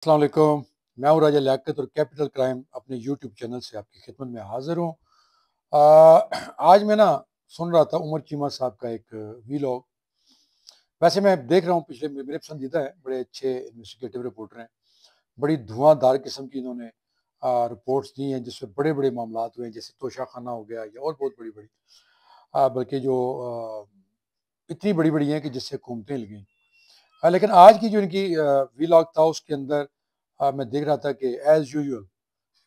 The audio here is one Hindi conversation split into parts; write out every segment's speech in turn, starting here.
अस्सलाम वालेकुम। मैं हूँ राजा लियाकत और कैपिटल क्राइम अपने यूट्यूब चैनल से आपकी खिदमत में हाजिर हूँ। आज मैं ना सुन रहा था उमर चीमा साहब का एक वीलॉग। वैसे मैं देख रहा हूँ, पिछले मेरे पसंदीदा है, बड़े अच्छे इन्वेस्टिगेटिव रिपोर्टर हैं। बड़ी धुआंधार किस्म की इन्होंने रिपोर्ट्स दी हैं जिसमें बड़े बड़े मामला हुए हैं, जैसे तोशा खाना हो गया या और बहुत बड़ी बड़ी, बल्कि जो इतनी बड़ी बड़ी हैं कि जिससे हुकूमतें हिल गई। लेकिन आज की जो इनकी वीलॉग था उसके अंदर मैं देख रहा था कि एज यूजुअल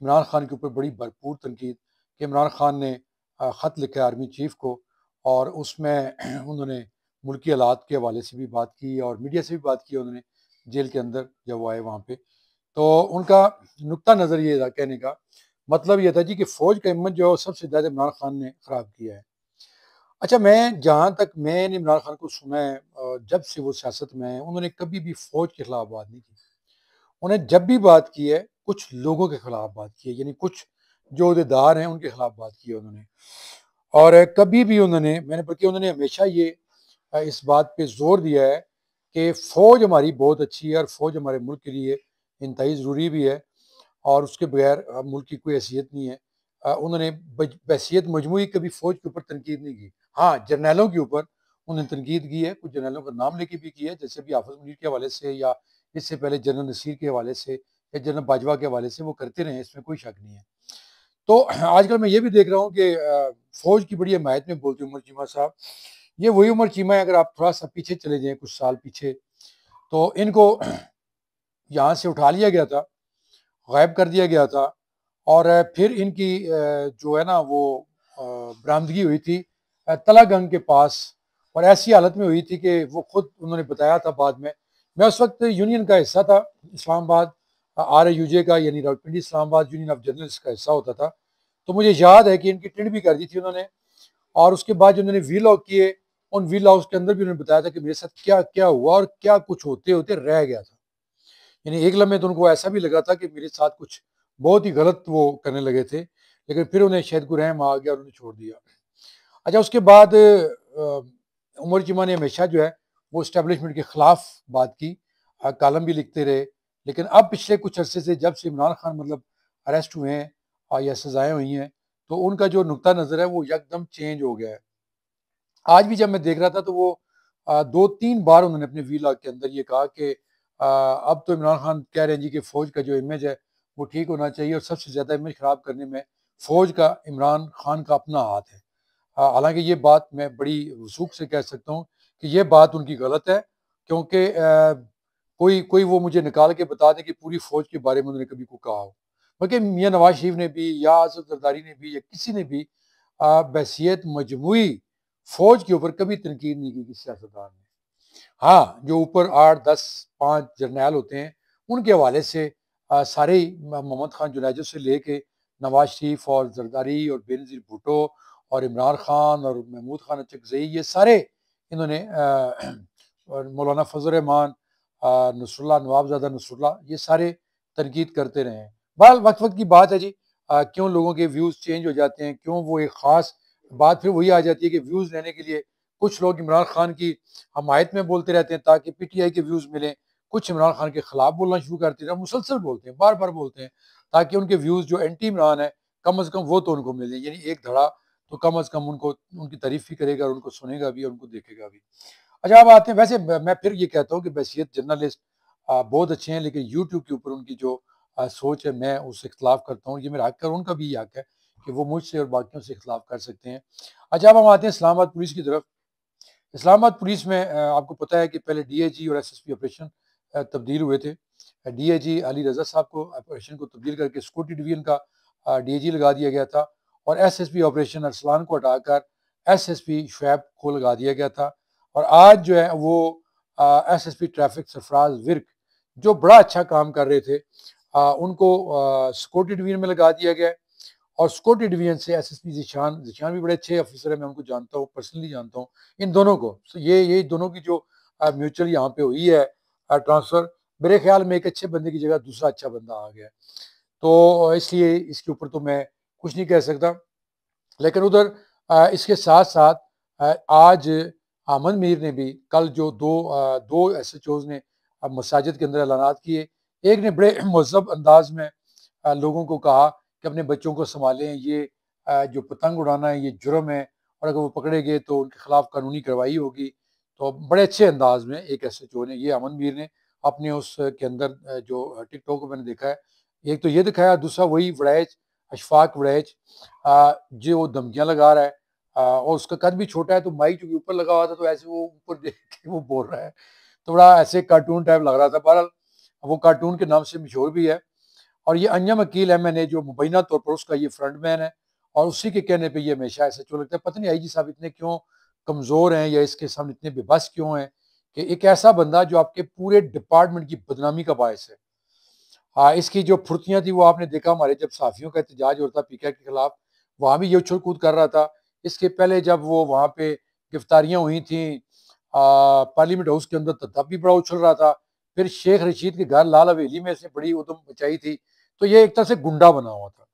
इमरान खान के ऊपर बड़ी भरपूर तनकीद कि इमरान खान ने ख़त लिखा है आर्मी चीफ को, और उसमें उन्होंने मुल्की हालात के हवाले से भी बात की और मीडिया से भी बात की उन्होंने, जेल के अंदर जब वो आए वहाँ पे। तो उनका नुक्ता नज़र ये था, कहने का मतलब ये था जी कि फ़ौज का इमेज जो है वो सबसे ज़्यादा इमरान खान ने ख़राब किया है। अच्छा, मैं जहाँ तक मैंने इमरान खान को सुना है, जब से वो सियासत में है उन्होंने कभी भी फ़ौज के खिलाफ बात नहीं की। उन्हें जब भी बात की है कुछ लोगों के खिलाफ बात की है, यानी कुछ जो अहदेदार हैं उनके खिलाफ बात की है उन्होंने। और कभी भी उन्होंने मैंने बल्कि उन्होंने हमेशा ये इस बात पे जोर दिया है कि फ़ौज हमारी बहुत अच्छी है और फ़ौज हमारे मुल्क के लिए इंतहाई ज़रूरी भी है, और उसके बगैर मुल्क की कोई हैसियत नहीं है। उन्होंने बहसीत मजमूई कभी फ़ौज के ऊपर तनकीद नहीं की। हाँ, जर्नैलों के ऊपर उन्होंने तनकीद की है, कुछ जर्नैलों का नाम लेके भी की है, जैसे भी हाफ़िज़ मुनीर के हवाले से या इससे पहले जनरल नसीर के हवाले से या जनरल बाजवा के हवाले से वो करते रहे, इसमें कोई शक नहीं है। तो आजकल मैं ये भी देख रहा हूँ कि फ़ौज की बड़ी हिमायत में बोलते हैं उमर चीमा साहब। ये वही उमर चीमा है, अगर आप थोड़ा-सा पीछे चले जाएँ, कुछ साल पीछे, तो इनको यहाँ से उठा लिया गया था, गायब कर दिया गया था, और फिर इनकी जो है ना वो बरामदगी हुई थी तलागंग के पास, और ऐसी हालत में हुई थी कि वो खुद उन्होंने बताया था बाद में। मैं उस वक्त यूनियन का हिस्सा था, इस्लामाबाद RAUJ का, यानी Rawalpindi Islamabad union of journalist का हिस्सा होता था। तो मुझे याद है कि इनकी टिंड भी कर दी थी उन्होंने, और उसके बाद जो उन्होंने वीलॉग किए, उन वीलॉग्स के अंदर भी उन्होंने बताया था कि मेरे साथ क्या क्या हुआ और क्या कुछ होते होते रह गया था। यानी एक लम्हे तो उनको ऐसा भी लगा था कि मेरे साथ कुछ बहुत ही गलत वो करने लगे थे, लेकिन फिर उन्हें शायद कोई रहम आ गया और उन्हें छोड़ दिया। अच्छा, उसके बाद उमर चिमा ने हमेशा जो है वो इस्टेब्लिशमेंट के खिलाफ बात की, कालम भी लिखते रहे। लेकिन अब पिछले कुछ अरसे से जब से इमरान खान मतलब अरेस्ट हुए हैं या सजाएं हुई हैं, तो उनका जो नुक्ता नज़र है वो एकदम चेंज हो गया है। आज भी जब मैं देख रहा था तो वो 2-3 बार उन्होंने अपने वीलॉग के अंदर ये कहा कि अब तो इमरान खान कह रहे हैं जी कि फ़ौज का जो इमेज है वो ठीक होना चाहिए, और सबसे ज़्यादा इमेज ख़राब करने में फ़ौज का, इमरान खान का अपना हाथ है। हालांकि ये बात मैं बड़ी वसूख से कह सकता हूँ कि ये बात उनकी गलत है, क्योंकि कोई कोई वो मुझे निकाल के बता दे कि पूरी फ़ौज के बारे में उन्होंने कभी को कहा हो। बल्कि मियाँ नवाज शरीफ ने भी या आसफ जरदारी ने भी या किसी ने भी बहसीत मजमूई फ़ौज के ऊपर कभी तनकीद नहीं की किसी सियासतदान ने। हाँ, जो ऊपर 8, 10, 5 जरनैल होते हैं उनके हवाले से सारे ही मोहम्मद खान जुनैजो से लेके नवाज शरीफ और जरदारी और बेनज़ीर भुट्टो और इमरान खान और महमूद खान अचकज़ई, ये सारे इन्होंने और मौलाना फजल रहमान, नसरुल्लाह, नवाबज़ादा नसरुल्लाह, ये सारे तनकीद करते रहे हैं। बहरहाल वक्त वक्त की बात है जी, क्यों लोगों के व्यूज़ चेंज हो जाते हैं, क्यों वो एक ख़ास बात फिर वही आ जाती है कि व्यूज़ लेने के लिए कुछ लोग इमरान खान की हमायत में बोलते रहते हैं ताकि PTI के व्यूज़ मिलें, कुछ इमरान खान के खिलाफ बोलना शुरू करते हैं, मुसलसल बोलते हैं, बार बार बोलते हैं, ताकि उनके व्यूज़ जो एंटी इमरान है कम अज़ कम वो तो उनको मिले, यानी एक धड़ा तो कम अज़ कम उनको, उनकी तारीफ भी करेगा और उनको सुनेगा भी और उनको देखेगा भी। अच्छा, अब आते हैं, वैसे मैं फिर ये कहता हूँ कि बहसीत जर्नलिस्ट बहुत अच्छे हैं, लेकिन यूट्यूब के ऊपर उनकी जो सोच है मैं उससे इख्तलाफ करता हूँ। ये मेरा हक है और उनका भी ये हक है कि वो मुझसे और बाकियों से इख्तलाफ कर सकते हैं। अच्छा, अब हम आते हैं इस्लामाबाद पुलिस की तरफ। इस्लामाबाद पुलिस में आपको पता है कि पहले DIG और SSP ऑपरेशन तब्दील हुए थे। DIG अली रज़ा साहब को ऑपरेशन को तब्दील करके सिक्योरिटी डिवीजन का DIG लगा दिया गया था, और SSP ऑपरेशन अरसलान को हटाकर SSP शुएब को लगा दिया गया था। और आज जो है वो SSP ट्रैफिक सरफराज विर्क, जो बड़ा अच्छा काम कर रहे थे, उनको सिक्योरिटी डिवीजन में लगा दिया गया है। और सिक्योरिटी डिवीजन से SSP ज़ीशान ज़ीशान भी बड़े अच्छे ऑफिसर हैं, मैं उनको जानता हूँ, पर्सनली जानता हूँ इन दोनों को। तो ये दोनों की जो म्यूचुअल यहाँ पे हुई है ट्रांसफ़र, मेरे ख्याल में एक अच्छे बंदे की जगह दूसरा अच्छा बंदा आ गया है। तो इसलिए इसके ऊपर तो मैं कुछ नहीं कह सकता। लेकिन उधर इसके साथ-साथ आज अहमद मीर ने भी कल जो दो SHOs ने मसाजिद के अंदर ऐलानात किए एक ने बड़े मुहज़्ज़ब अंदाज में लोगों को कहा कि अपने बच्चों को संभालें, ये जो पतंग उड़ाना है ये जुर्म है और अगर वो पकड़े गए तो उनके खिलाफ कानूनी कार्रवाई होगी। तो बड़े अच्छे अंदाज में एक एसएचओ ने, ये अमन मीर ने अपने उस के अंदर जो टिकटॉक को मैंने देखा है, एक तो ये दिखाया, दूसरा वही वड़ैच, अशफाक वड़ैच जो धमकियाँ लगा रहा है और उसका कद भी छोटा है, तो माइक चूँकि ऊपर लगा हुआ था तो ऐसे वो ऊपर देख के वो बोल रहा है। तो बड़ा ऐसे कार्टून टाइप लग रहा था। बहरहाल वो कार्टून के नाम से मशहूर भी है और ये अंजम अकील एमएनए जो मुबैना तौर पर उसका ये फ्रंटमैन है और उसी के कहने पे ये हमेशा ऐसा क्यों लगता है, पता नहीं आईजी साहब इतने क्यों कमज़ोर हैं या इसके सामने इतने बेबस क्यों हैं कि एक ऐसा बंदा जो आपके पूरे डिपार्टमेंट की बदनामी का बायस है। हाँ, इसकी जो फुर्तियाँ थी वो आपने देखा हमारे जब सहाफ़ियों का एहतजाज हो रहा था पीके के खिलाफ, वहाँ भी ये उछल-कूद कर रहा था। इसके पहले जब वो वहाँ पे गिरफ्तारियाँ हुई थीं पार्लियामेंट हाउस के अंदर तब भी बड़ा उछल रहा था। फिर शेख रशीद के घर लाल हवेली में इसने बड़ी ऊधम मचाई थी। तो ये एक तरह से गुंडा बना हुआ था।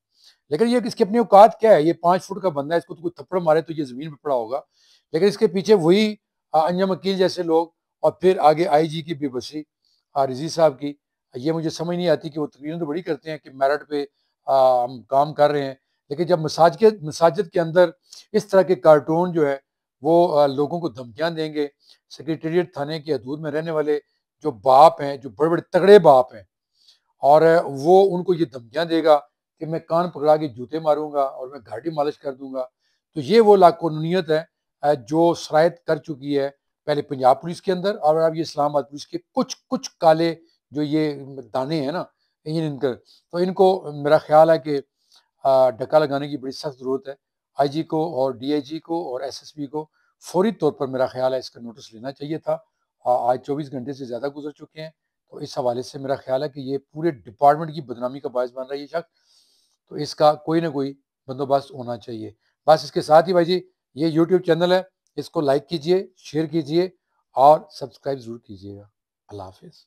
लेकिन ये इसकी अपनी औकात क्या है? ये 5 फुट का बंदा है, इसको तो कोई थप्पड़ मारे तो ये ज़मीन पे पड़ा होगा। लेकिन इसके पीछे वही अंजम वकील जैसे लोग और फिर आगे आईजी की बेबसी रिज़वी साहब की। ये मुझे समझ नहीं आती कि वो तकरीरें तो बड़ी करते हैं कि मेरिट पे हम काम कर रहे हैं। लेकिन जब मसाजिद के अंदर इस तरह के कार्टून जो है वो लोगों को धमकियाँ देंगे, सेक्रेटेरिएट थाने की हदूद में रहने वाले जो बाप हैं, जो बड़े-बड़े तगड़े बाप हैं और वो उनको ये धमकियाँ देगा कि मैं कान पकड़ा के जूते मारूँगा और मैं घाटी मालिश कर दूँगा। तो ये वो लाक़ानूनीयत है जो सरायत कर चुकी है पहले पंजाब पुलिस के अंदर और अब ये इस्लामाबाद पुलिस के कुछ काले जो ये दाने हैं ना, तो इनको मेरा ख़्याल है कि डका लगाने की बड़ी सख्त ज़रूरत है। आईजी को और डीआईजी को और एसएसपी को फ़ौरी तौर पर मेरा ख़्याल है इसका नोटिस लेना चाहिए था। आज 24 घंटे से ज़्यादा गुज़र चुके हैं, तो इस हवाले से मेरा ख़्याल है कि ये पूरे डिपार्टमेंट की बदनामी का बायस बन रहा है ये शख़्स, तो इसका कोई ना कोई बंदोबस्त होना चाहिए। बस इसके साथ ही भाई जी, ये यूट्यूब चैनल है, इसको लाइक कीजिए, शेयर कीजिए और सब्सक्राइब ज़रूर कीजिएगा। अल्लाह हाफ़िज़।